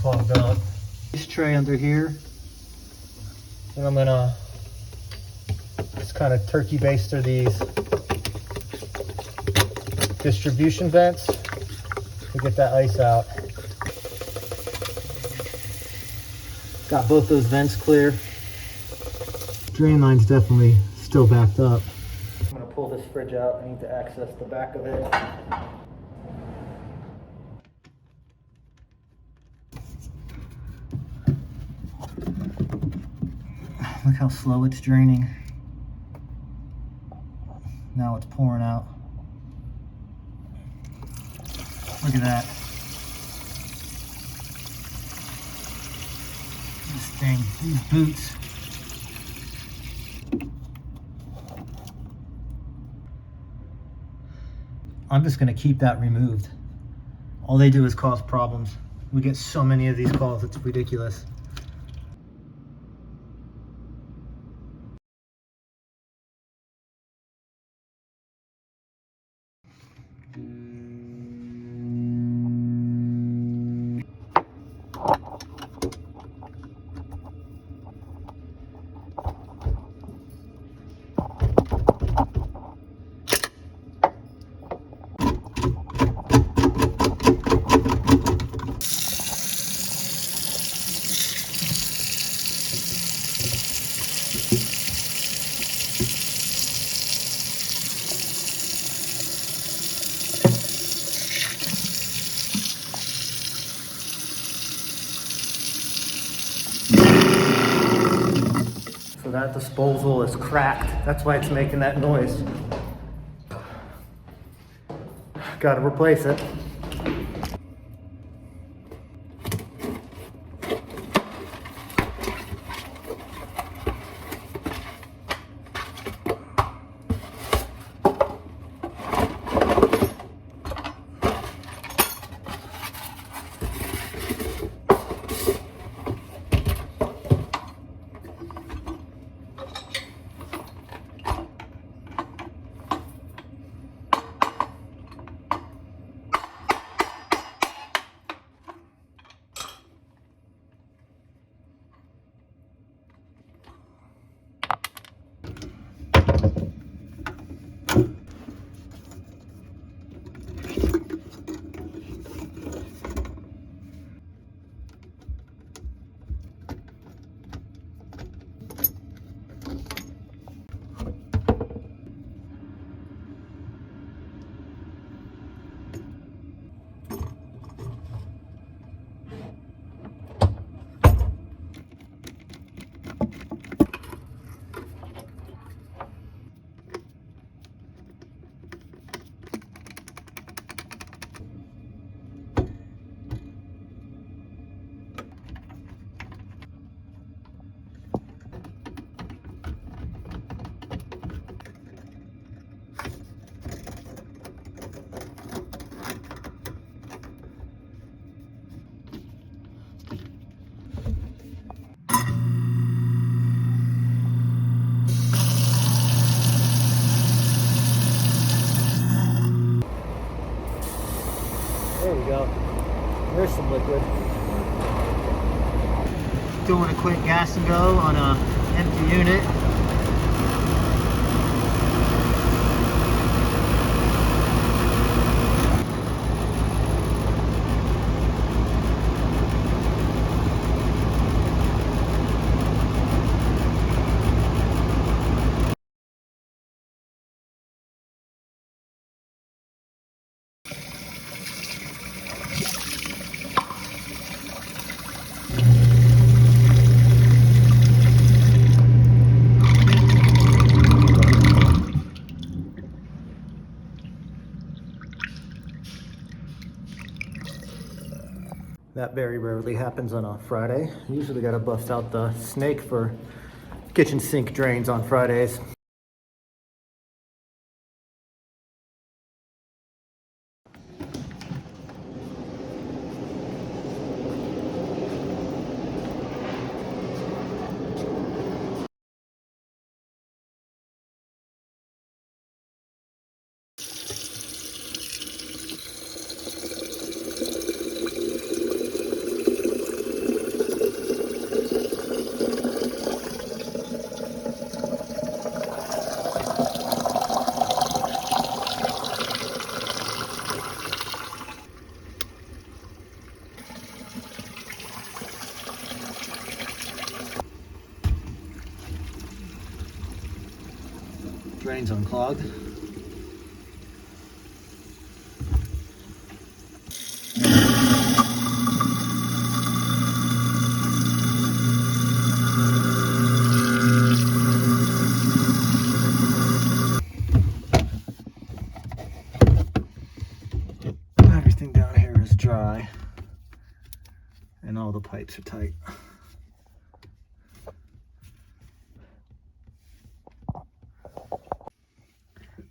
clogged up. This tray under here, and I'm gonna just kind of turkey baster these distribution vents to get that ice out. Got both those vents clear. Drain line's definitely still backed up. I'm gonna pull this fridge out. I need to access the back of it. Look how slow it's draining. Now it's pouring out. Look at that. This thing, these boots. I'm just gonna keep that removed. All they do is cause problems. We get so many of these calls, it's ridiculous. So that disposal is cracked. That's why it's making that noise. Gotta replace it. There we go. There's some liquid. Doing a quick gas and go on a empty unit. That very rarely happens on a Friday. Usually gotta bust out the snake for kitchen sink drains on Fridays. drain's unclogged. Everything down here is dry and all the pipes are tight.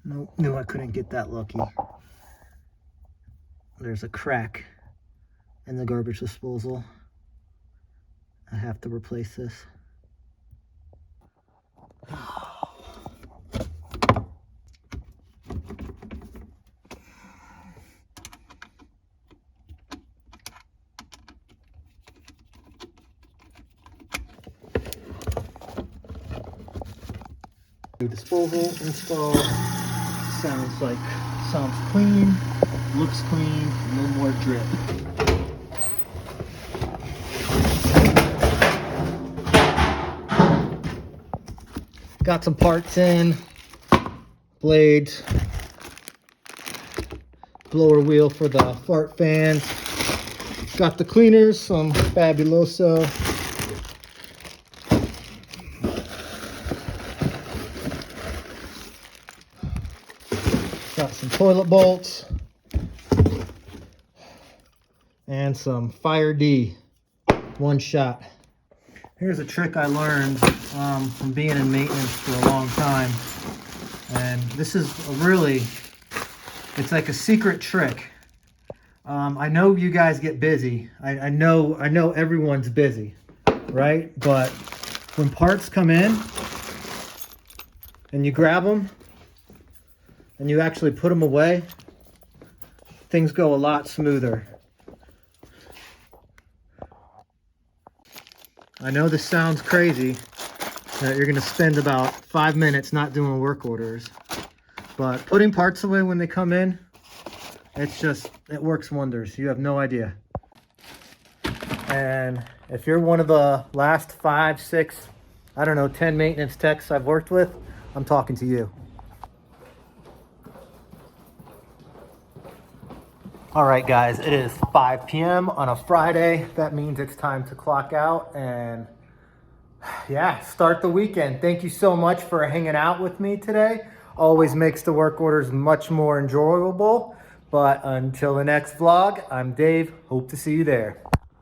Nope, knew I couldn't get that lucky. There's a crack in the garbage disposal. I have to replace this. New disposal installed. Sounds clean, looks clean, no more drip. Got some parts in, blades, blower wheel for the fart fans. Got the cleaners, some Fabuloso. Got some toilet bolts and some Fire D one shot. Here's a trick I learned from being in maintenance for a long time, and this is it's like a secret trick. I know you guys get busy. I know everyone's busy, right? But when parts come in and you grab them and you actually put them away, things go a lot smoother. I know this sounds crazy, that you're gonna spend about 5 minutes not doing work orders, but putting parts away when they come in, it works wonders. You have no idea. And if you're one of the last 5, 6, 10 maintenance techs I've worked with, I'm talking to you. All right, guys, it is 5 p.m. on a Friday. That means it's time to clock out and start the weekend. Thank you so much for hanging out with me today. Always makes the work orders much more enjoyable. But until the next vlog, I'm Dave. Hope to see you there.